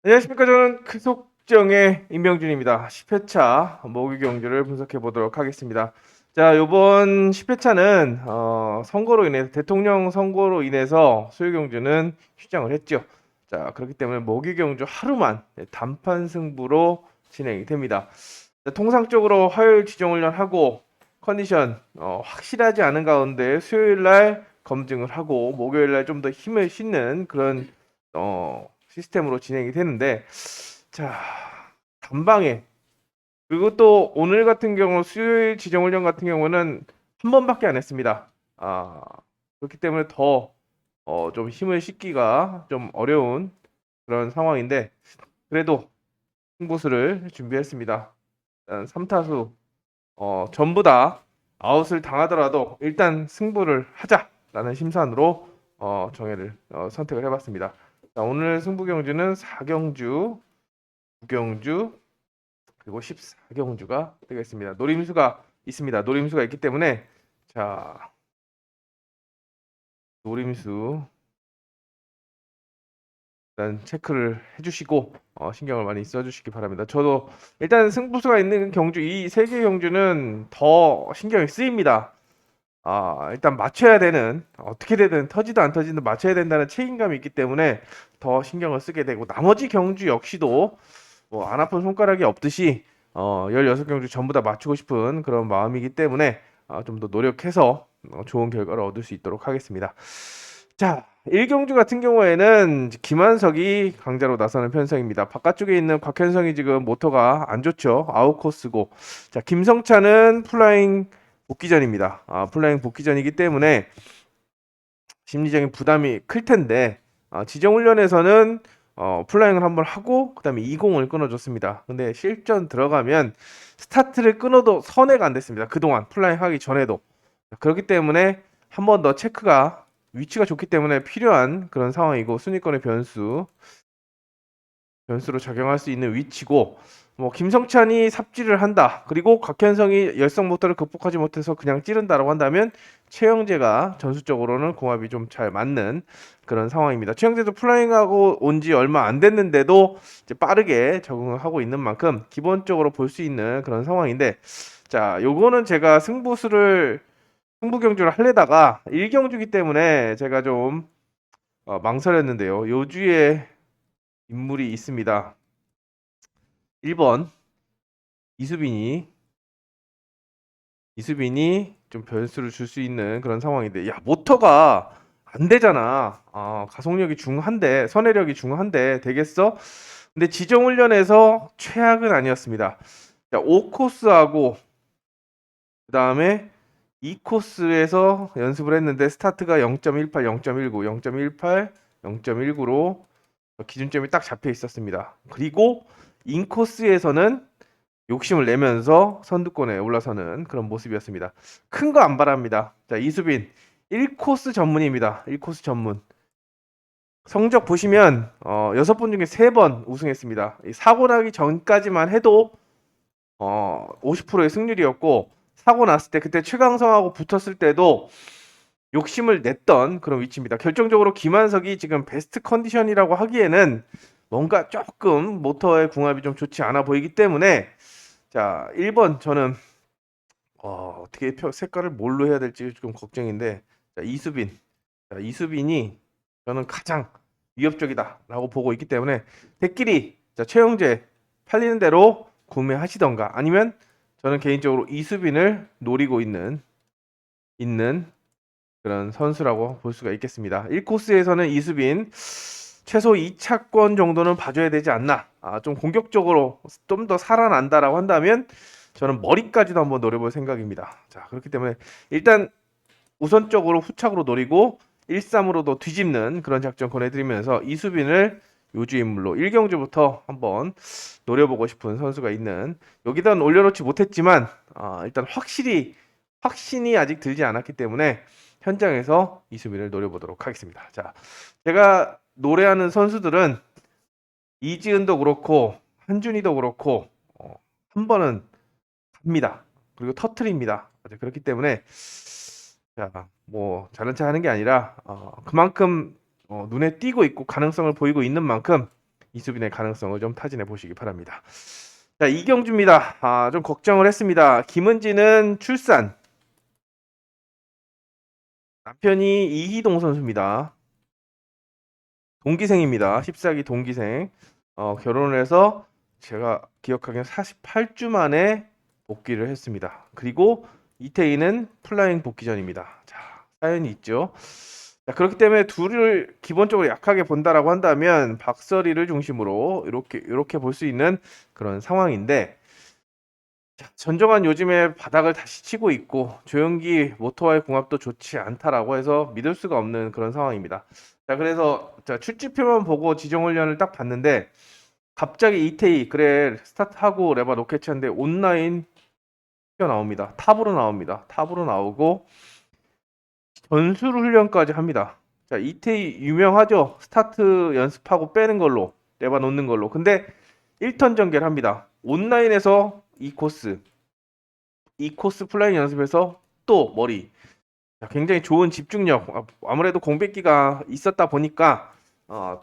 안녕하십니까. 저는 크속정의 임명준입니다. 10회차 모기 경주를 분석해 보도록 하겠습니다. 자, 요번 10회차는 선거로 인해서 대통령 선거로 인해서 수요 경주는 휴장을 했죠. 자, 그렇기 때문에 모기 경주 하루만 단판 승부로 진행이 됩니다. 자, 통상적으로 화요일 지정훈련 하고 컨디션 확실하지 않은 가운데 수요일 날 검증을 하고 목요일 날 좀 더 힘을 싣는 그런 시스템으로 진행이 되는데, 자, 단방에, 그리고 또 오늘 같은 경우 수요일 지정훈련 같은 경우는 한 번밖에 안 했습니다. 그렇기 때문에 더 좀 힘을 싣기가 좀 어려운 그런 상황인데, 그래도 승부수를 준비했습니다. 일단 3타수 전부 다 아웃을 당하더라도 일단 승부를 하자라는 심산으로 선택을 해봤습니다. 자, 오늘 승부 경주는 4경주, 9경주, 그리고 14경주가 되겠습니다. 노림수가 있습니다. 노림수가 있기 때문에, 자, 노림수 일단 체크를 해주시고 신경을 많이 써주시기 바랍니다. 저도 일단 승부수가 있는 경주, 이 세 개 경주는 더 신경이 쓰입니다. 일단 맞춰야 되는, 어떻게 되든 터지도 안 터지든 맞춰야 된다는 책임감이 있기 때문에 더 신경을 쓰게 되고, 나머지 경주 역시도 뭐 안 아픈 손가락이 없듯이 16경주 전부 다 맞추고 싶은 그런 마음이기 때문에 좀 더 노력해서 좋은 결과를 얻을 수 있도록 하겠습니다. 자, 1경주 같은 경우에는 김한석이 강자로 나서는 편성입니다. 바깥쪽에 있는 곽현성이 지금 모터가 안 좋죠. 아웃코스고. 자, 김성찬은 플라잉 복귀전입니다. 플라잉 복귀전이기 때문에 심리적인 부담이 클 텐데, 지정훈련에서는 플라잉을 한번 하고 그다음에 2공을 끊어줬습니다. 근데 실전 들어가면 스타트를 끊어도 선회가 안 됐습니다. 그동안 플라잉 하기 전에도. 그렇기 때문에 한 번 더 체크가, 위치가 좋기 때문에 필요한 그런 상황이고, 순위권의 변수로 작용할 수 있는 위치고, 뭐 김성찬이 삽질을 한다, 그리고 곽현성이 열성 모터를 극복하지 못해서 그냥 찌른다라고 한다면 최영재가 전술적으로는 궁합이 좀 잘 맞는 그런 상황입니다. 최영재도 플라잉하고 온 지 얼마 안 됐는데도 이제 빠르게 적응을 하고 있는 만큼 기본적으로 볼 수 있는 그런 상황인데, 자, 요거는 제가 승부 경주를 하려다가 1경주기 때문에 제가 좀 망설였는데요. 요주에 인물이 있습니다. 1번 이수빈이 좀 변수를 줄 수 있는 그런 상황인데, 야, 모터가 안 되잖아. 가속력이 중한데, 선회력이 중한데 되겠어? 근데 지정훈련에서 최악은 아니었습니다. 자, 5코스하고 그다음에 2코스에서 연습을 했는데 스타트가 0.18, 0.19, 0.18, 0.19로 기준점이 딱 잡혀 있었습니다. 그리고 인코스에서는 욕심을 내면서 선두권에 올라서는 그런 모습이었습니다. 큰 거 안 바랍니다. 자, 이수빈 1코스 전문입니다. 1코스 전문. 성적 보시면 6번 중에 3번 우승했습니다. 사고 나기 전까지만 해도 50%의 승률이었고, 사고 났을 때 그때 최강성하고 붙었을 때도 욕심을 냈던 그런 위치입니다. 결정적으로 김한석이 지금 베스트 컨디션이라고 하기에는 뭔가 조금 모터의 궁합이 좀 좋지 않아 보이기 때문에, 자, 1번 저는 어떻게 색깔을 뭘로 해야 될지 좀 걱정인데, 자, 이수빈. 자, 이수빈이 저는 가장 위협적이다라고 보고 있기 때문에 대끼리, 자, 최영재 팔리는 대로 구매하시던가, 아니면 저는 개인적으로 이수빈을 노리고 있는 그런 선수라고 볼 수가 있겠습니다. 1코스에서는 이수빈 최소 2차권 정도는 봐줘야 되지 않나. 좀 공격적으로 좀 더 살아난다라고 한다면 저는 머리까지도 한번 노려볼 생각입니다. 자, 그렇기 때문에 일단 우선적으로 후착으로 노리고 1-3으로도 뒤집는 그런 작전 권해드리면서 이수빈을 요주 인물로 1경주부터 한번 노려보고 싶은 선수가 있는, 여기다 올려놓지 못했지만 일단 확신이 아직 들지 않았기 때문에 현장에서 이수빈을 노려보도록 하겠습니다. 자, 제가 노래하는 선수들은 이지은도 그렇고 한준희도 그렇고 한 번은 합니다. 그리고 터트립니다. 그렇기 때문에, 자, 뭐 잘난 체 하는 게 아니라 그만큼 눈에 띄고 있고 가능성을 보이고 있는 만큼 이수빈의 가능성을 좀 타진해 보시기 바랍니다. 자, 이경주입니다. 좀 걱정을 했습니다. 김은지는 출산. 남편이 이희동 선수입니다. 동기생입니다. 14기 동기생. 결혼을 해서 제가 기억하기엔 48주 만에 복귀를 했습니다. 그리고 이태희는 플라잉 복귀 전입니다. 자, 사연이 있죠. 자, 그렇기 때문에 둘을 기본적으로 약하게 본다라고 한다면 박서리를 중심으로 이렇게 볼 수 있는 그런 상황인데, 자, 전정환 요즘에 바닥을 다시 치고 있고 조영기 모토와의 궁합도 좋지 않다라고 해서 믿을 수가 없는 그런 상황입니다. 자, 그래서 자, 출지표만 보고 지정훈련을 딱 봤는데 갑자기 이태희 그래 스타트하고 레바 로켓 하는데 온라인 튀어나옵니다. 탑으로 나옵니다. 탑으로 나오고 전술 훈련까지 합니다. 자, 이태희 유명하죠. 스타트 연습하고 빼는 걸로 레바 놓는 걸로. 근데 1턴 전개를 합니다. 온라인에서 이 코스 플라잉 연습에서 또 머리. 자, 굉장히 좋은 집중력. 아무래도 공백기가 있었다 보니까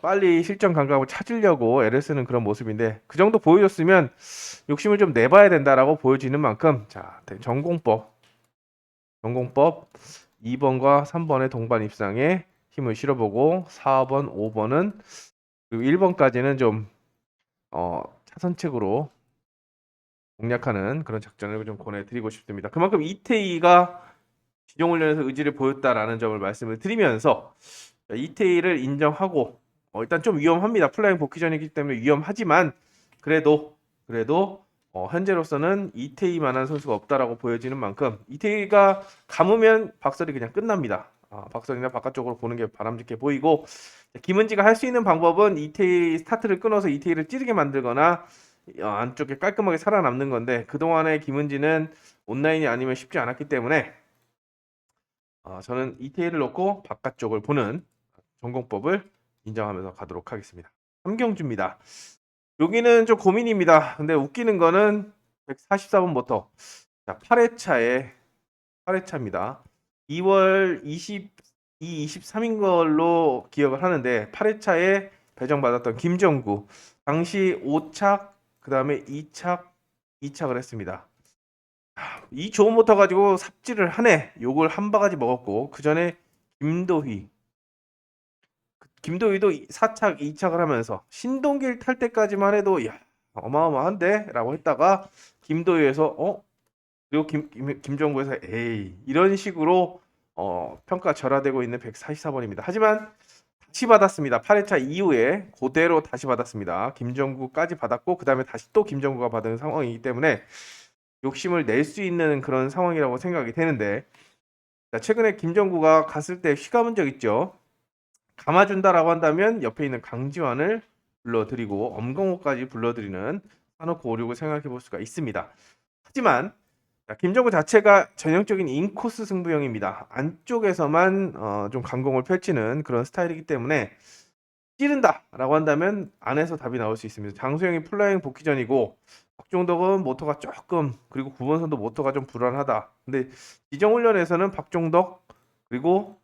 빨리 실전 감각을 찾으려고 애를 쓰는 그런 모습인데 그 정도 보여줬으면 욕심을 좀 내봐야 된다라고 보여지는 만큼 자, 전공법 2번과 3번의 동반 입상에 힘을 실어보고 4번, 5번은 그리고 1번까지는 좀 차선책으로 공략하는 그런 작전을 좀 권해드리고 싶습니다. 그만큼 이태희가 지정훈련에서 의지를 보였다라는 점을 말씀을 드리면서 이태희를 인정하고 일단 좀 위험합니다. 플라잉 복귀전이기 때문에 위험하지만 그래도 현재로서는 이태희만한 선수가 없다라고 보여지는 만큼 이태희가 감으면 박설이 그냥 끝납니다. 박설이나 바깥쪽으로 보는 게 바람직해 보이고 김은지가 할 수 있는 방법은 이태희 스타트를 끊어서 이태희를 찌르게 만들거나 안쪽에 깔끔하게 살아남는 건데 그동안의 김은지는 온라인이 아니면 쉽지 않았기 때문에 저는 이태희를 놓고 바깥쪽을 보는 전공법을 인정하면서 가도록 하겠습니다. 함경주입니다. 여기는 좀 고민입니다. 근데 웃기는 거는 144번 모터. 자, 8회차입니다. 2월 22, 23인 걸로 기억을 하는데 8회차에 배정받았던 김정구. 당시 5착, 그 다음에 2착을 했습니다. 이 좋은 모터 가지고 삽질을 하네. 욕을 한 바가지 먹었고 그 전에 김도희도 4착, 2착을 하면서 신동길 탈 때까지만 해도 야 어마어마한데? 라고 했다가 김도희에서 그리고 김정구에서 에이 이런 식으로 평가 절하되고 있는 144번입니다. 하지만 다시 받았습니다. 8회차 이후에 그대로 다시 받았습니다. 김정구까지 받았고 그 다음에 다시 또 김정구가 받은 상황이기 때문에 욕심을 낼 수 있는 그런 상황이라고 생각이 되는데 자, 최근에 김정구가 갔을 때 휘감은 적 있죠. 감아준다라고 한다면 옆에 있는 강지환을 불러드리고 엄경호까지 불러드리는 산호코 5, 6을 생각해 볼 수가 있습니다. 하지만 김정구 자체가 전형적인 인코스 승부형입니다. 안쪽에서만 좀 강공을 펼치는 그런 스타일이기 때문에 찌른다라고 한다면 안에서 답이 나올 수 있습니다. 장수영이 플라잉 복귀전이고 박종덕은 모터가 조금 그리고 9번선도 모터가 좀 불안하다. 근데 지정훈련에서는 박종덕 그리고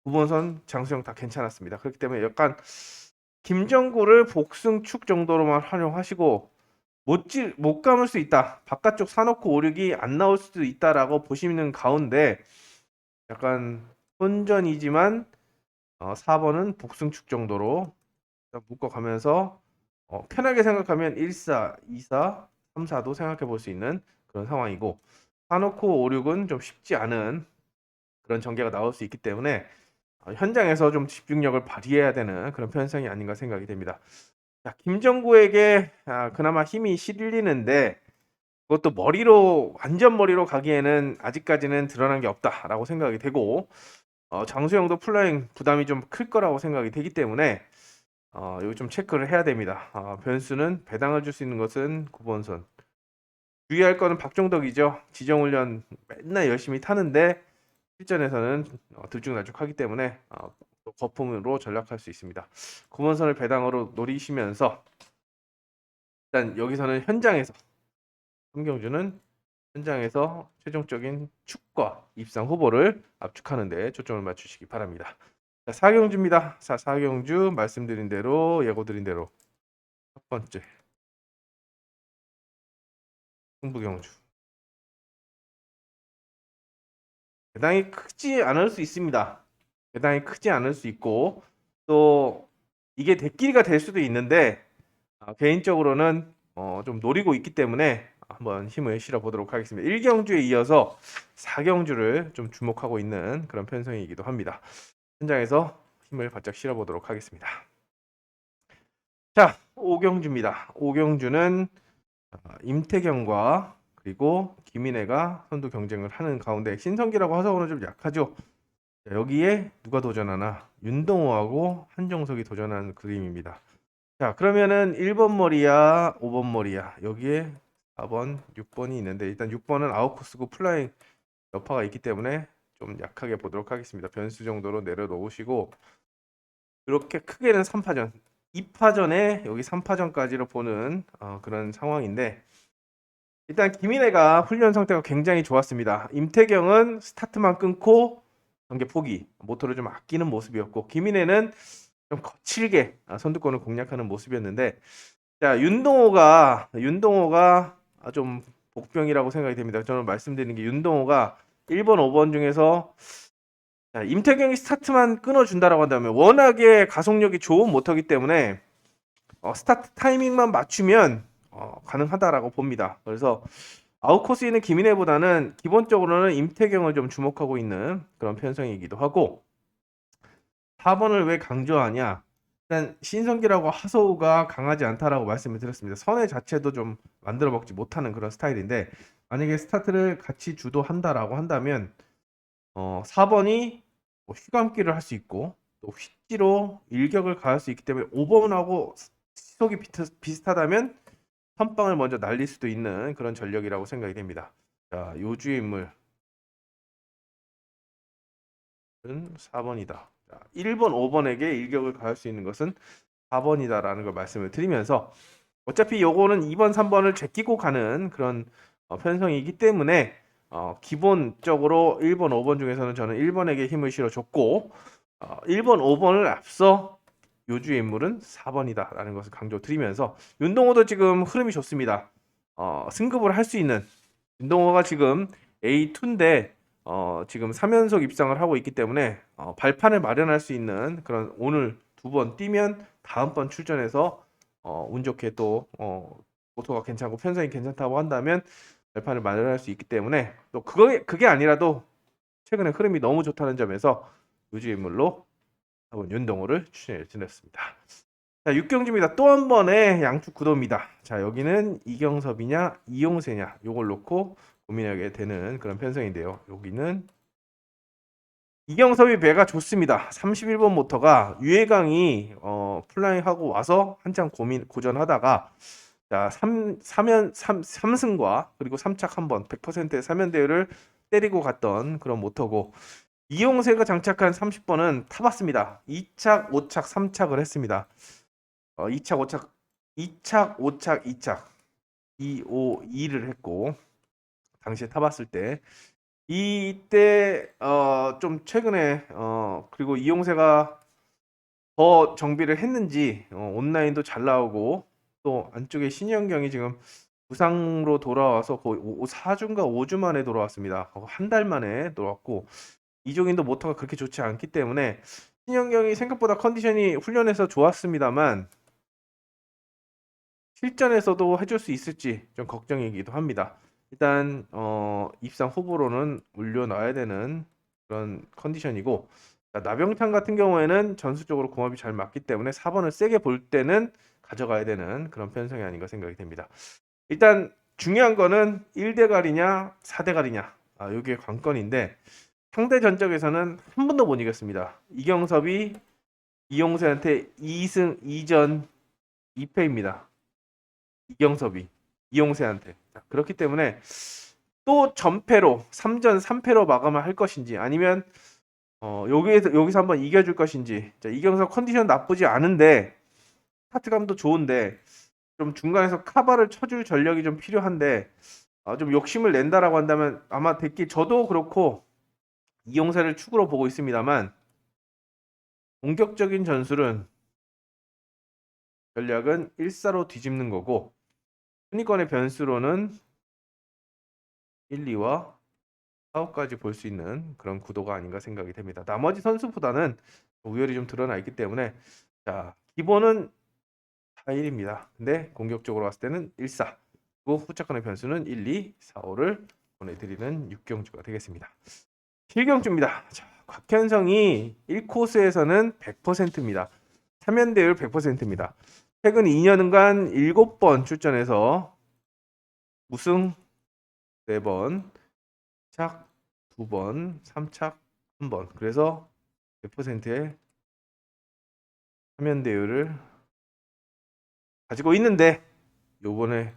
9번선 장수영 다 괜찮았습니다. 그렇기 때문에 약간 김정구를 복승축 정도로만 활용하시고 못 감을 수 있다. 바깥쪽 사놓고 오륙이 안 나올 수도 있다라고 보시는 가운데 약간 혼전이지만 4번은 복승축 정도로 묶어가면서 편하게 생각하면 1사, 2사, 3사도 생각해 볼 수 있는 그런 상황이고 사놓고 5, 6은 좀 쉽지 않은 그런 전개가 나올 수 있기 때문에 현장에서 좀 집중력을 발휘해야 되는 그런 편성이 아닌가 생각이 됩니다. 자, 김정구에게 그나마 힘이 실리는데 그것도 완전 머리로 가기에는 아직까지는 드러난 게 없다라고 생각이 되고 장수영도 플라잉 부담이 좀 클 거라고 생각이 되기 때문에 이거 좀 체크를 해야 됩니다. 변수는 배당을 줄 수 있는 것은 9번선. 주의할 거는 박종덕이죠. 지정훈련 맨날 열심히 타는데 실전에서는 들쭉날쭉하기 때문에 거품으로 전락할 수 있습니다. 9번선을 배당으로 노리시면서 일단 여기서는 현장에서 함경주는 현장에서 최종적인 축과 입상 후보를 압축하는 데 초점을 맞추시기 바랍니다. 자, 4경주입니다. 자, 4경주 말씀드린 대로 예고드린 대로 첫 번째 승부경주. 대당이 크지 않을 수 있습니다. 대당이 크지 않을 수 있고 또 이게 대끼리가 될 수도 있는데 개인적으로는 좀 노리고 있기 때문에 한번 힘을 실어 보도록 하겠습니다. 1경주에 이어서 4경주를 좀 주목하고 있는 그런 편성이기도 합니다. 현장에서 힘을 바짝 실어 보도록 하겠습니다. 자, 5경주입니다. 5경주는 임태경과 그리고 김인혜가 선두 경쟁을 하는 가운데 신성기라고 하서는 좀 약하죠. 자, 여기에 누가 도전하나? 윤동호하고 한정석이 도전하는 그림입니다. 자, 그러면은 1번 머리야, 5번 머리야. 여기에 4번, 6번이 있는데 일단 6번은 아웃코스고 플라잉 여파가 있기 때문에 좀 약하게 보도록 하겠습니다. 변수 정도로 내려놓으시고 이렇게 크게는 3파전, 2파전에 여기 3파전까지로 보는 그런 상황인데 일단 김인혜가 훈련 상태가 굉장히 좋았습니다. 임태경은 스타트만 끊고 경기 포기, 모터를 좀 아끼는 모습이었고 김인혜는 좀 거칠게 선두권을 공략하는 모습이었는데 자 윤동호가 좀 복병이라고 생각이 됩니다. 저는 말씀드리는 게 윤동호가 1번, 5번 중에서 자, 임태경이 스타트만 끊어준다라고 한다면 워낙에 가속력이 좋은 모터기 때문에 스타트 타이밍만 맞추면 가능하다라고 봅니다. 그래서 아웃코스에 있는 김인혜보다는 기본적으로는 임태경을 좀 주목하고 있는 그런 편성이기도 하고 4번을 왜 강조하냐? 일단 신성기라고 하소우가 강하지 않다라고 말씀을 드렸습니다. 선회 자체도 좀 만들어 먹지 못하는 그런 스타일인데 만약에 스타트를 같이 주도한다라고 한다면 4번이 뭐 휘감기를 할 수 있고 또 휘지로 일격을 가할 수 있기 때문에 5번하고 시속이 비슷하다면 선빵을 먼저 날릴 수도 있는 그런 전력이라고 생각이 됩니다. 자, 요주의 인물은 4번이다. 자, 1번, 5번에게 일격을 가할 수 있는 것은 4번이다라는 걸 말씀을 드리면서 어차피 요거는 2번, 3번을 제끼고 가는 그런 편성이기 때문에 기본적으로 1번, 5번 중에서는 저는 1번에게 힘을 실어줬고 1번, 5번을 앞서 요주의 인물은 4번이다라는 것을 강조드리면서 윤동호도 지금 흐름이 좋습니다. 승급을 할 수 있는 윤동호가 지금 A2인데 지금 3연속 입상을 하고 있기 때문에 발판을 마련할 수 있는 그런 오늘 2번 뛰면 다음번 출전해서 운 좋게 또 모토가 괜찮고 편성이 괜찮다고 한다면 발판을 마련할 수 있기 때문에 또 그게 아니라도 최근에 흐름이 너무 좋다는 점에서 요주 인물로 한번 윤동호를 추천해 드렸습니다. 자, 6경주입니다. 또 한 번의 양축 구도입니다. 자, 여기는 이경섭이냐 이용세냐 요걸 놓고 고민하게 되는 그런 편성인데요. 여기는 이경섭이 배가 좋습니다. 31번 모터가 유해강이 플라잉하고 와서 한참 고전하다가 자 3승과 그리고 3착 한번 100%의 3연 대회를 때리고 갔던 그런 모터고 이용세가 장착한 30번은 타봤습니다. 2착, 5착, 3착을 했습니다. 2착, 5착, 2착, 5착, 2착 2, 5, 2를 했고 당시에 타봤을 때 이때 좀 최근에 그리고 이용세가 더 정비를 했는지 온라인도 잘 나오고 또 안쪽에 신현경이 지금 부상으로 돌아와서 거의 4주인가 5주 만에 돌아왔습니다. 한 달 만에 돌아왔고 이종인도 모터가 그렇게 좋지 않기 때문에 신현경이 생각보다 컨디션이 훈련에서 좋았습니다만 실전에서도 해줄 수 있을지 좀 걱정이기도 합니다. 일단 입상 후보로는 올려놔야 되는 그런 컨디션이고 나병창 같은 경우에는 전술적으로 궁합이 잘 맞기 때문에 4번을 세게 볼 때는 가져가야 되는 그런 편성이 아닌가 생각이 됩니다. 일단 중요한 거는 1대갈이냐 4대갈이냐 이게 관건인데 상대 전적에서는 한 번도 못 이겼습니다. 이경섭이 이용세한테 2승 2전 2패입니다. 이경섭이 이용세한테. 그렇기 때문에 또 전패로 3전 3패로 마감을 할 것인지 아니면 여기서 한번 이겨줄 것인지. 자, 이경섭 컨디션 나쁘지 않은데 스타트감도 좋은데 좀 중간에서 카바를 쳐줄 전력이 좀 필요한데 좀 욕심을 낸다라고 한다면 아마 저도 그렇고 이용세를 축으로 보고 있습니다만 공격적인 전술은 전략은 1사로 뒤집는 거고 순위권의 변수로는 1, 2와 4호까지 볼 수 있는 그런 구도가 아닌가 생각이 됩니다. 나머지 선수보다는 우열이 좀 드러나 있기 때문에 자 기본은 4-1입니다. 근데 공격적으로 봤을 때는 1-4 그리고 후착권의 변수는 1, 2, 4, 5를 보내드리는 6경주가 되겠습니다. 7경주입니다. 자, 곽현성이 1코스에서는 100%입니다. 3연대율 100%입니다. 최근 2년간 7번 출전해서 우승 4번, 착 2번, 3착 1번. 그래서 100%의 3연대율을 가지고 있는데 요번에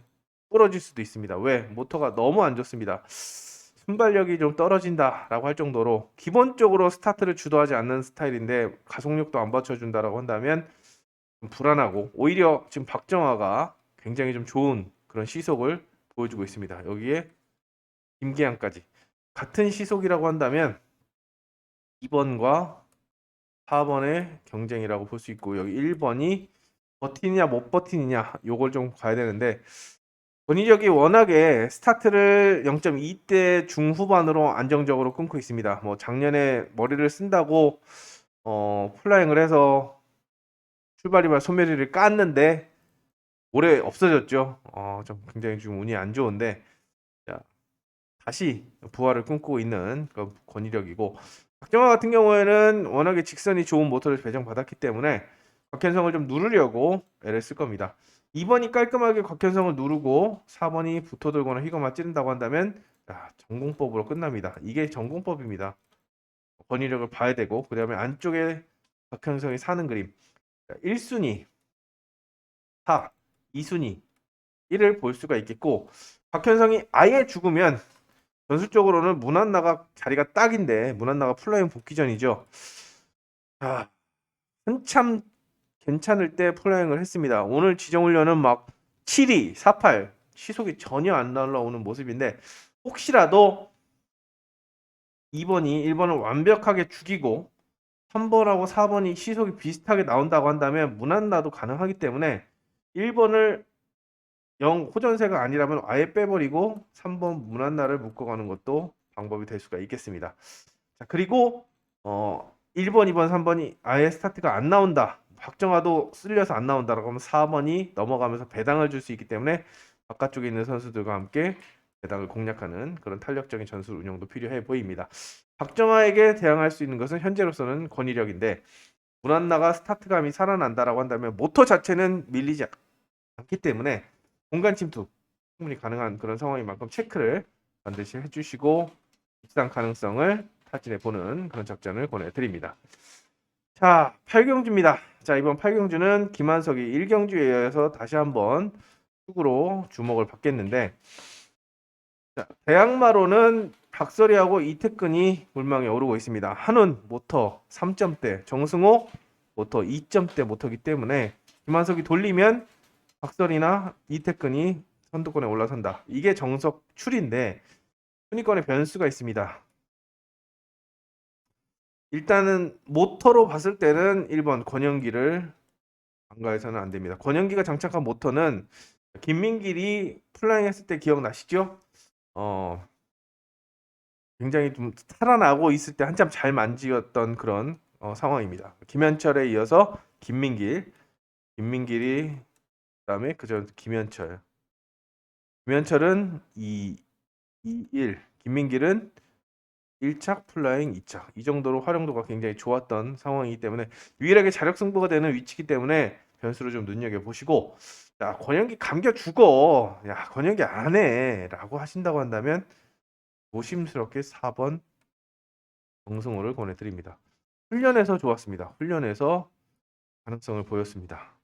부러질 수도 있습니다. 왜? 모터가 너무 안 좋습니다. 순발력이 좀 떨어진다라고 할 정도로 기본적으로 스타트를 주도하지 않는 스타일인데 가속력도 안 받쳐준다라고 한다면 좀 불안하고 오히려 지금 박정화가 굉장히 좀 좋은 그런 시속을 보여주고 있습니다. 여기에 김기환까지 같은 시속이라고 한다면 2번과 4번의 경쟁이라고 볼 수 있고 여기 1번이 버티느냐 못 버티느냐 요걸 좀 봐야 되는데 권위력이 워낙에 스타트를 0.2대 중후반으로 안정적으로 끊고 있습니다. 뭐 작년에 머리를 쓴다고 플라잉을 해서 출발이말 소멸이를 깠는데 올해 없어졌죠. 좀 굉장히 좀 운이 안 좋은데 자, 다시 부활을 꿈꾸고 있는 그 권위력이고 박정화 같은 경우에는 워낙에 직선이 좋은 모터를 배정받았기 때문에 곽현성을 좀 누르려고 애를 쓸 겁니다. 2번이 깔끔하게 곽현성을 누르고 4번이 붙어들거나 휘거나 찌른다고 한다면 자, 전공법으로 끝납니다. 이게 전공법입니다. 권위력을 봐야 되고 그 다음에 안쪽에 곽현성이 사는 그림 1순위 4, 2순위 1을 볼 수가 있겠고 박현성이 아예 죽으면 전술적으로는 문한나가 자리가 딱인데 문한나가 플레인 복귀 전이죠. 아, 한참 괜찮을 때 플레잉을 했습니다. 오늘 지정훈련은 막 7위, 48 시속이 전혀 안 날라오는 모습인데 혹시라도 2번이 1번을 완벽하게 죽이고 3번하고 4번이 시속이 비슷하게 나온다고 한다면 문한나도 가능하기 때문에 1번을 0 호전세가 아니라면 아예 빼버리고 3번 문한나를 묶어가는 것도 방법이 될 수가 있겠습니다. 자, 그리고 1번, 2번, 3번이 아예 스타트가 안 나온다. 박정화도 쓸려서 안 나온다라고 하면 4번이 넘어가면서 배당을 줄 수 있기 때문에 바깥쪽에 있는 선수들과 함께 배당을 공략하는 그런 탄력적인 전술 운영도 필요해 보입니다. 박정화에게 대항할 수 있는 것은 현재로서는 권위력인데 문한나가 스타트감이 살아난다라고 한다면 모터 자체는 밀리지 않기 때문에 공간 침투 충분히 가능한 그런 상황인 만큼 체크를 반드시 해주시고 입상 가능성을 타진해 보는 그런 작전을 권해드립니다. 자, 8경주입니다. 자, 이번 8경주는 김한석이 1경주에 이어서 다시 한번 축으로 주목을 받겠는데 자, 대항마로는 박서리하고 이태근이 물망에 오르고 있습니다. 한운 모터 3점대, 정승호 모터 2점대 모터기 때문에 김한석이 돌리면 박서리나 이태근이 선두권에 올라선다. 이게 정석 출인데 순위권에 변수가 있습니다. 일단은 모터로 봤을 때는 1번 권영기를 간과해서는 안 됩니다. 권영기가 장착한 모터는 김민길이 플라잉 했을 때 기억나시죠? 굉장히 좀 살아나고 있을 때 한참 잘 만지었던 그런 상황입니다. 김현철에 이어서 김민길이 그다음에 그전 김현철은 2, 1, 김민길은 1착 플라잉 2착 이 정도로 활용도가 굉장히 좋았던 상황이기 때문에 유일하게 자력 승부가 되는 위치이기 때문에 변수를 좀 눈여겨보시고 야 권영기 감겨 죽어 야 권영기 안해 라고 하신다고 한다면 조심스럽게 4번 정승호를 권해드립니다. 훈련에서 좋았습니다. 훈련에서 가능성을 보였습니다.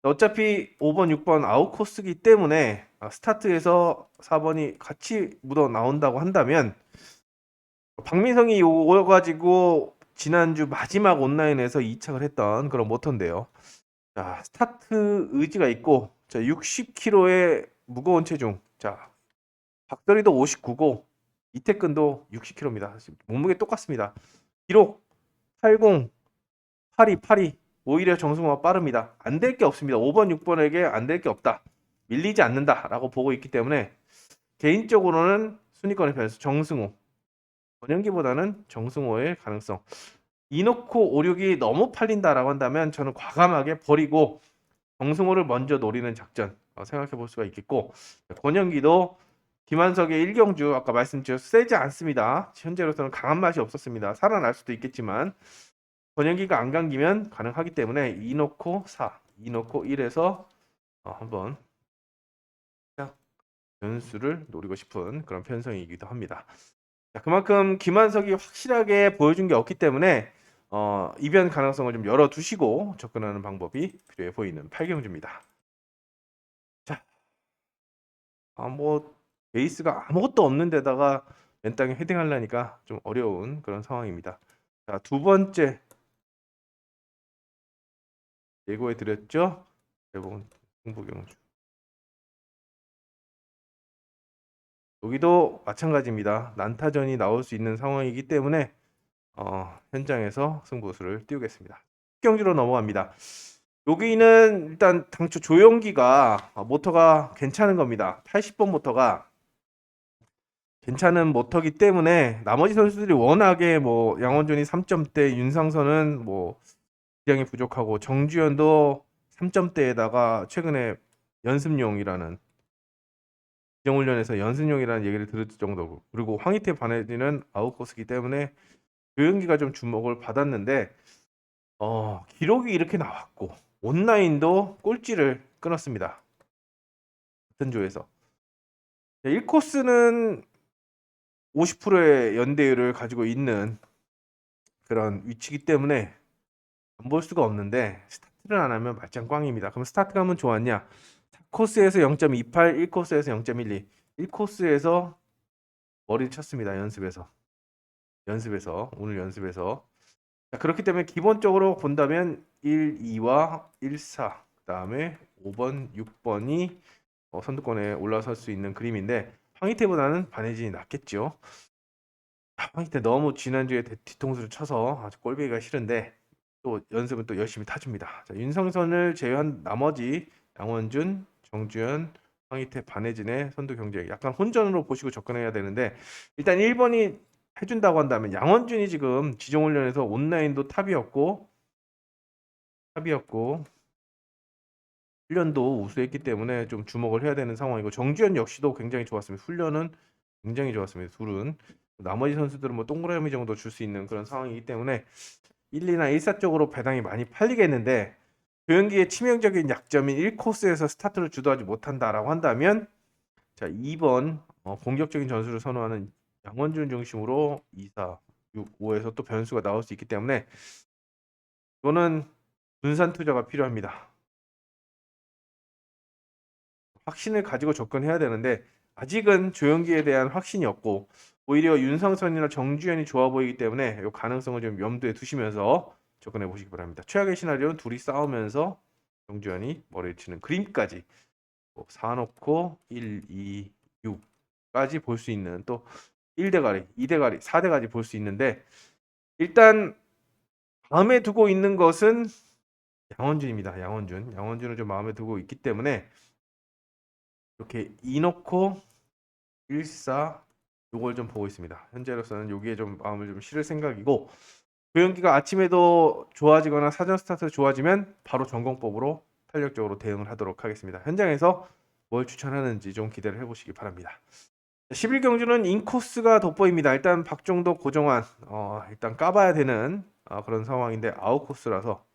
어차피 5번, 6번 아웃코스기 때문에 스타트에서 4번이 같이 묻어 나온다고 한다면 박민성이 오가지고 지난주 마지막 온라인에서 2착을 했던 그런 모터인데요. 자, 스타트 의지가 있고 자, 60kg의 무거운 체중. 자, 박더리도 59고 이태근도 60kg입니다. 몸무게 똑같습니다. 비록 80, 8위. 오히려 정승호가 빠릅니다. 안 될 게 없습니다. 5번, 6번에게 안 될 게 없다. 밀리지 않는다라고 보고 있기 때문에 개인적으로는 순위권의 변수 정승호. 권영기보다는 정승호의 가능성. 이놓고 5, 6이 너무 팔린다라고 한다면 저는 과감하게 버리고 정승호를 먼저 노리는 작전 생각해 볼 수가 있겠고, 권영기도 김한석의 1경주 아까 말씀드렸죠. 세지 않습니다. 현재로서는 강한 맛이 없었습니다. 살아날 수도 있겠지만 권영기가 안 감기면 가능하기 때문에 2놓고 4, 2놓고 1에서 한번 변수를 노리고 싶은 그런 편성이기도 합니다. 자, 그만큼 김한석이 확실하게 보여준 게 없기 때문에 이변 가능성을 좀 열어두시고 접근하는 방법이 필요해 보이는 8경주입니다. 자, 뭐 베이스가 아무것도 없는 데다가 맨땅에 헤딩하려니까 좀 어려운 그런 상황입니다. 자, 두 번째 예고해 드렸죠. 대부분 승부경주. 여기도 마찬가지입니다. 난타전이 나올 수 있는 상황이기 때문에 현장에서 승부수를 띄우겠습니다. 경주로 넘어갑니다. 여기는 일단 당초 조용기가 모터가 괜찮은 겁니다. 80번 모터가 괜찮은 모터기 때문에 나머지 선수들이 워낙에 뭐 양원준이 3점대, 윤상선은 뭐 기량이 부족하고 정주현도 3점대에다가 최근에 연습용이라는 지정훈련에서 연습용이라는 얘기를 들을 정도고, 그리고 황희태 반해지는 아웃코스기 때문에 조용기가 좀 주목을 받았는데 기록이 이렇게 나왔고 온라인도 꼴찌를 끊었습니다. 같은 조에서 1코스는 50%의 연대율을 가지고 있는 그런 위치이기 때문에 안 볼 수가 없는데 스타트를 안 하면 말짱 꽝입니다. 그럼 스타트가 하면 좋았냐? 4코스에서 0.28, 1코스에서 0.12. 1코스에서 머리를 쳤습니다. 연습에서 오늘 연습에서. 자, 그렇기 때문에 기본적으로 본다면 1, 2와 1, 4 그다음에 5번, 6번이 선두권에 올라설 수 있는 그림인데 황희태보다는 반해진이 낫겠죠. 황희태 너무 지난주에 뒤통수를 쳐서 아주 꼴보기가 싫은데 또 연습은 또 열심히 타줍니다. 자, 윤상선을 제외한 나머지 양원준, 정주현, 황희태, 반해진의 선두 경쟁 약간 혼전으로 보시고 접근해야 되는데 일단 1번이 해준다고 한다면 양원준이 지금 지정훈련에서 온라인도 탑이었고 훈련도 우수했기 때문에 좀 주목을 해야 되는 상황이고 정주현 역시도 굉장히 좋았습니다. 훈련은 굉장히 좋았습니다. 둘은 나머지 선수들은 뭐 동그라미 정도 줄 수 있는 그런 상황이기 때문에 1, 2나 1사 쪽으로 배당이 많이 팔리겠는데 조현기의 치명적인 약점인 1코스에서 스타트를 주도하지 못한다라고 한다면 자 2번 공격적인 전술을 선호하는 양원준 중심으로 2, 4, 6, 5에서 또 변수가 나올 수 있기 때문에 이거는 분산 투자가 필요합니다. 확신을 가지고 접근해야 되는데 아직은 조현기에 대한 확신이 없고 오히려 윤상선이나 정주현이 좋아 보이기 때문에 이 가능성을 좀 염두에 두시면서 접근해 보시기 바랍니다. 최악의 시나리오는 둘이 싸우면서 정주현이 머리를 치는 그림까지 4놓고 1, 2, 6까지 볼 수 있는 또 1대가리, 2대가리, 4대까지 볼 수 있는데 일단 마음에 두고 있는 것은 양원준입니다. 양원준을 좀 마음에 두고 있기 때문에 이렇게 2놓고 1, 4 요걸 좀 보고 있습니다. 현재로서는 여기에 좀 마음을 좀 실을 생각이고 조현기가 아침에도 좋아지거나 사전 스타트 좋아지면 바로 전공법으로 탄력적으로 대응을 하도록 하겠습니다. 현장에서 뭘 추천하는지 좀 기대를 해보시기 바랍니다. 11경주는 인코스가 돋보입니다. 일단 박종도, 고정환 일단 까봐야 되는 그런 상황인데 아웃코스라서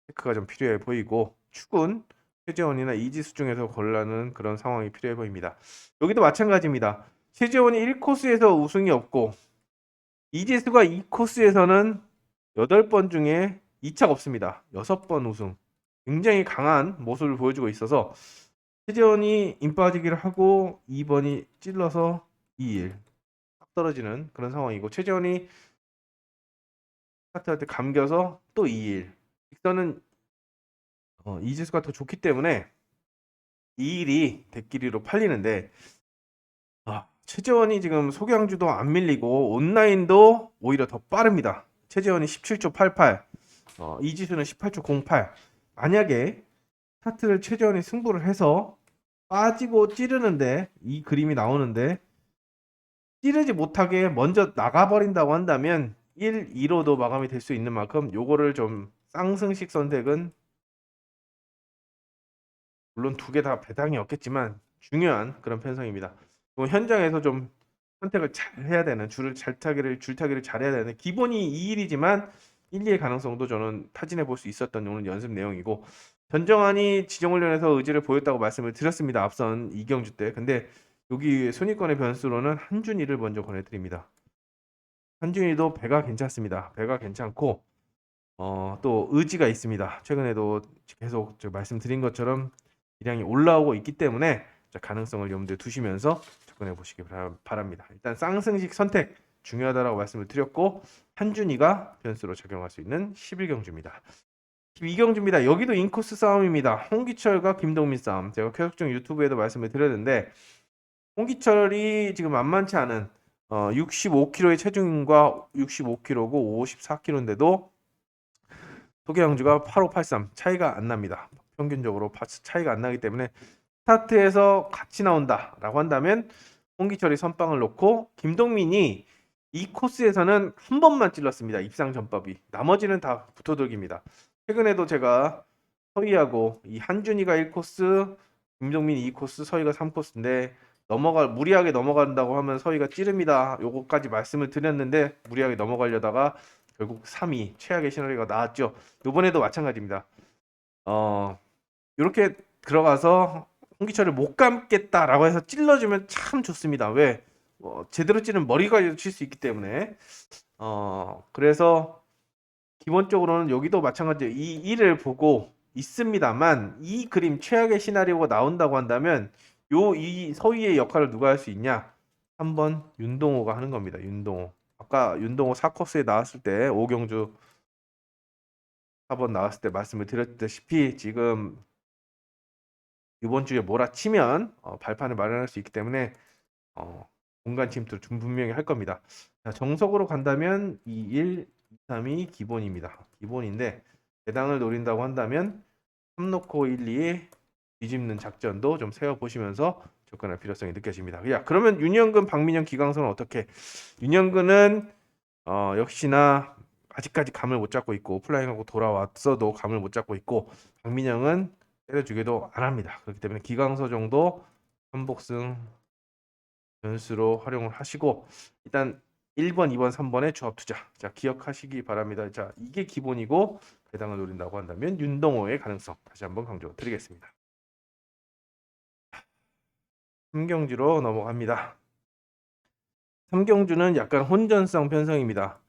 체크가 좀 필요해 보이고 축은 최재원이나 이지수 중에서 골라는 그런 상황이 필요해 보입니다. 여기도 마찬가지입니다. 최재원이 1코스에서 우승이 없고 이지수가 2코스에서는 8번 중에 2차가 없습니다. 6번 우승. 굉장히 강한 모습을 보여주고 있어서 최재원이 임 빠지기를 하고 2번이 찔러서 2일 딱 떨어지는 그런 상황이고 최재원이 스타트할 때 감겨서 또 2일 직선은 이지수가 더 좋기 때문에 2일이 대끼리로 팔리는데 최재원이 지금 소경주도 안 밀리고 온라인도 오히려 더 빠릅니다. 최재원이 17조 88, 이지수는 18조 08. 만약에 스타트를 최재원이 승부를 해서 빠지고 찌르는데 이 그림이 나오는데 찌르지 못하게 먼저 나가버린다고 한다면 1, 2로도 마감이 될 수 있는 만큼 요거를 좀 쌍승식 선택은 물론 두 개 다 배당이 없겠지만 중요한 그런 편성입니다. 현장에서 좀 선택을 잘 해야 되는 줄타기를 잘 해야 되는 기본이 2일이지만 1, 2의 가능성도 저는 타진해 볼 수 있었던 오늘 연습 내용이고 전정환이 지정훈련에서 의지를 보였다고 말씀을 드렸습니다. 앞선 이경주 때. 근데 여기 순위권의 변수로는 한준희를 먼저 권해드립니다. 한준희도 배가 괜찮습니다. 배가 괜찮고 또 의지가 있습니다. 최근에도 계속 말씀드린 것처럼 기량이 올라오고 있기 때문에 가능성을 염두에 두시면서 접근해 보시기 바랍니다. 일단 쌍승식 선택 중요하다라고 말씀을 드렸고 한준희가 변수로 적용할 수 있는 11경주입니다. 12경주입니다. 여기도 인코스 싸움입니다. 홍기철과 김동민 싸움. 제가 계속적 유튜브에도 말씀을 드렸는데 홍기철이 지금 만만치 않은 65kg의 체중과 65kg고 54kg인데도 소개영주가 8583 차이가 안 납니다. 평균적으로 차이가 안 나기 때문에 스타트에서 같이 나온다라고 한다면 홍기철이 선빵을 놓고 김동민이 이 코스에서는 한 번만 찔렀습니다. 입상 전법이. 나머지는 다 붙어들기입니다. 최근에도 제가 서희하고 이 한준이가 1코스, 김동민이 2코스, 서희가 3코스인데 무리하게 넘어간다고 하면 서희가 찌릅니다. 요거까지 말씀을 드렸는데 무리하게 넘어가려다가 결국 3위 최악의 시나리오가 나왔죠. 이번에도 마찬가지입니다. 이렇게 들어가서 홍기철을 못 감겠다라고 해서 찔러주면 참 좋습니다. 왜? 제대로 찌르면 머리가 칠 수 있기 때문에. 그래서 기본적으로는 여기도 마찬가지예요. 이 1을 보고 있습니다만 이 그림 최악의 시나리오가 나온다고 한다면 이 서희의 역할을 누가 할 수 있냐? 3번 윤동호가 하는 겁니다. 윤동호. 아까 윤동호 4코스에 나왔을 때 5경주 4번 나왔을 때 말씀을 드렸다시피 지금 이번 주에 몰아치면 발판을 마련할 수 있기 때문에 공간 침투를 좀 분명히 할 겁니다. 자, 정석으로 간다면 2, 1, 2, 3이 기본입니다. 기본인데 배당을 노린다고 한다면 3 놓고 1, 2에 뒤집는 작전도 좀 세워보시면서 접근할 필요성이 느껴집니다. 야, 그러면 윤영근, 박민영, 기강선은 어떻게? 윤영근은 역시나 아직까지 감을 못 잡고 있고 플라잉하고 돌아왔어도 감을 못 잡고 있고 박민영은 때려주기도 안 합니다. 그렇기 때문에 기강서 정도 선복승 변수로 활용을 하시고 일단 1번, 2번, 3번의 조합 투자. 자, 기억하시기 바랍니다. 자, 이게 기본이고 배당을 노린다고 한다면 윤동호의 가능성 다시 한번 강조드리겠습니다. 3경주로 넘어갑니다. 3경주는 약간 혼전성 편성입니다.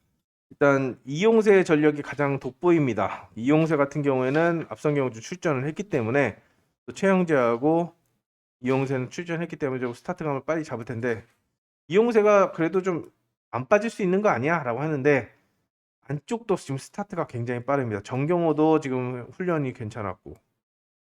일단 이용세의 전력이 가장 돋보입니다. 이용세 같은 경우에는 앞선 경주 출전을 했기 때문에 또 최영재하고 이용세는 출전했기 때문에 좀 스타트감을 빨리 잡을 텐데 이용세가 그래도 좀 안 빠질 수 있는 거 아니야? 라고 하는데 안쪽도 지금 스타트가 굉장히 빠릅니다. 정경호도 지금 훈련이 괜찮았고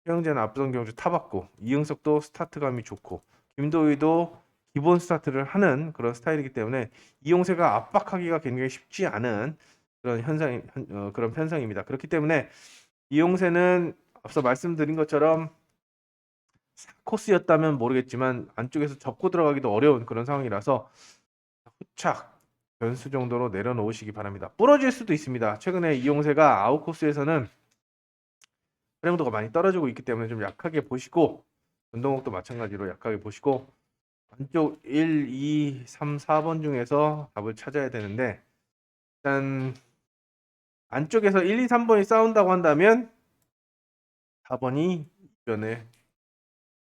최영재는 앞선 경주 타봤고 이응석도 스타트감이 좋고 김도희도 기본 스타트를 하는 그런 스타일이기 때문에 이용세가 압박하기가 굉장히 쉽지 않은 그런 편성입니다. 그렇기 때문에 이용세는 앞서 말씀드린 것처럼 코스였다면 모르겠지만 안쪽에서 접고 들어가기도 어려운 그런 상황이라서 후착 변수 정도로 내려놓으시기 바랍니다. 부러질 수도 있습니다. 최근에 이용세가 아웃코스에서는 활용도가 많이 떨어지고 있기 때문에 좀 약하게 보시고 운동옥도 마찬가지로 약하게 보시고 안쪽 1, 2, 3, 4번 중에서 답을 찾아야 되는데 일단 안쪽에서 1, 2, 3번이 싸운다고 한다면 4번이 이변에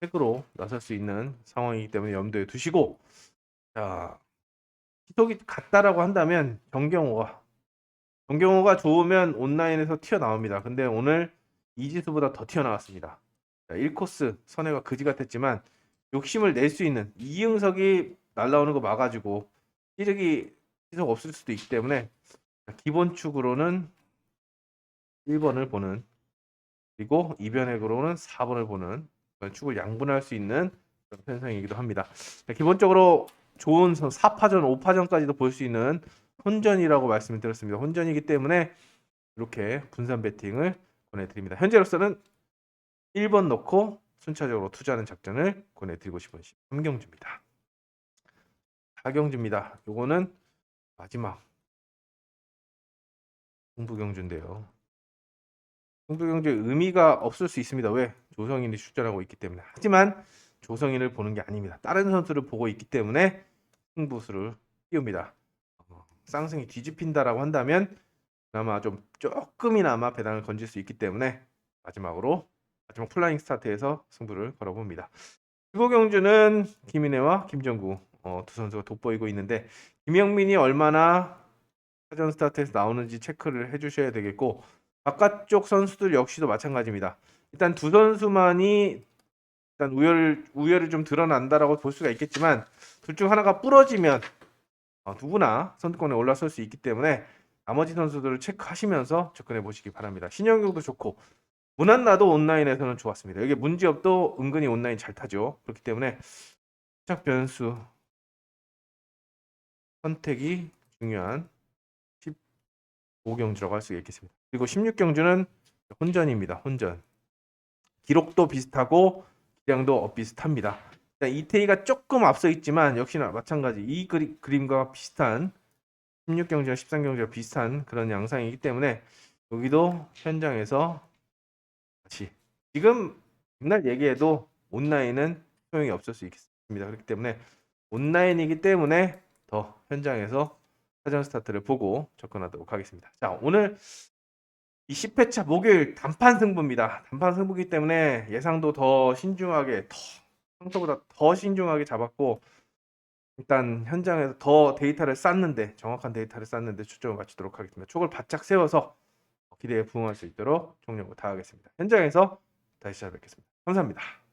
핵으로 나설 수 있는 상황이기 때문에 염두에 두시고 자 기속이 같다라고 한다면 정경호가 좋으면 온라인에서 튀어나옵니다. 근데 오늘 이지수보다 더 튀어나왔습니다. 1코스 선회가 그지 같았지만 욕심을 낼 수 있는 이응석이 날라오는 거 막아주고 찌르기 시속 없을 수도 있기 때문에 기본 축으로는 1번을 보는 그리고 이변핵으로는 4번을 보는 축을 양분할 수 있는 그런 편성이기도 합니다. 기본적으로 좋은 4파전, 5파전까지도 볼 수 있는 혼전이라고 말씀을 드렸습니다. 혼전이기 때문에 이렇게 분산 배팅을 권해드립니다. 현재로서는 1번 넣고 순차적으로 투자하는 작전을 권해드리고 싶은 3경주입니다. 4경주입니다. 요거는 마지막 승부경주인데요. 승부경주의 의미가 없을 수 있습니다. 왜? 조성인이 출전하고 있기 때문에. 하지만 조성인을 보는 게 아닙니다. 다른 선수를 보고 있기 때문에 승부수를 띄웁니다. 쌍승이 뒤집힌다라고 한다면 그나마 좀 조금이나마 배당을 건질 수 있기 때문에 마지막 플라잉 스타트에서 승부를 걸어봅니다. 15경주는 김인혜와 김정구 두 선수가 돋보이고 있는데 김영민이 얼마나 사전 스타트에서 나오는지 체크를 해주셔야 되겠고 바깥쪽 선수들 역시도 마찬가지입니다. 일단 두 선수만이 일단 우열을 좀 드러난다라고 볼 수가 있겠지만 둘 중 하나가 부러지면 누구나 선두권에 올라설 수 있기 때문에 나머지 선수들을 체크하시면서 접근해 보시기 바랍니다. 신영경도 좋고 문한나도 온라인에서는 좋았습니다. 여기 문지엽도 은근히 온라인 잘 타죠. 그렇기 때문에 시작 변수 선택이 중요한 15경주라고 할 수가 있겠습니다. 그리고 16경주는 혼전입니다. 혼전. 기록도 비슷하고 기량도 비슷합니다. 이태희가 조금 앞서 있지만 역시나 마찬가지 이 그림과 비슷한 16경주와 13경주와 비슷한 그런 양상이기 때문에 여기도 현장에서 같이 지금 옛날 얘기해도 온라인은 소용이 없을 수 있습니다. 그렇기 때문에 온라인이기 때문에 더 현장에서 사전 스타트를 보고 접근하도록 하겠습니다. 자, 오늘 이 10회차 목요일 단판 승부입니다. 단판 승부이기 때문에 예상도 더 신중하게 평소보다 더 신중하게 잡았고 일단 현장에서 더 데이터를 쌓는데 정확한 데이터를 쌓는데 초점을 맞추도록 하겠습니다. 촉을 바짝 세워서 기대에 부응할 수 있도록 총력을 다하겠습니다. 현장에서 다시 찾아뵙겠습니다. 감사합니다.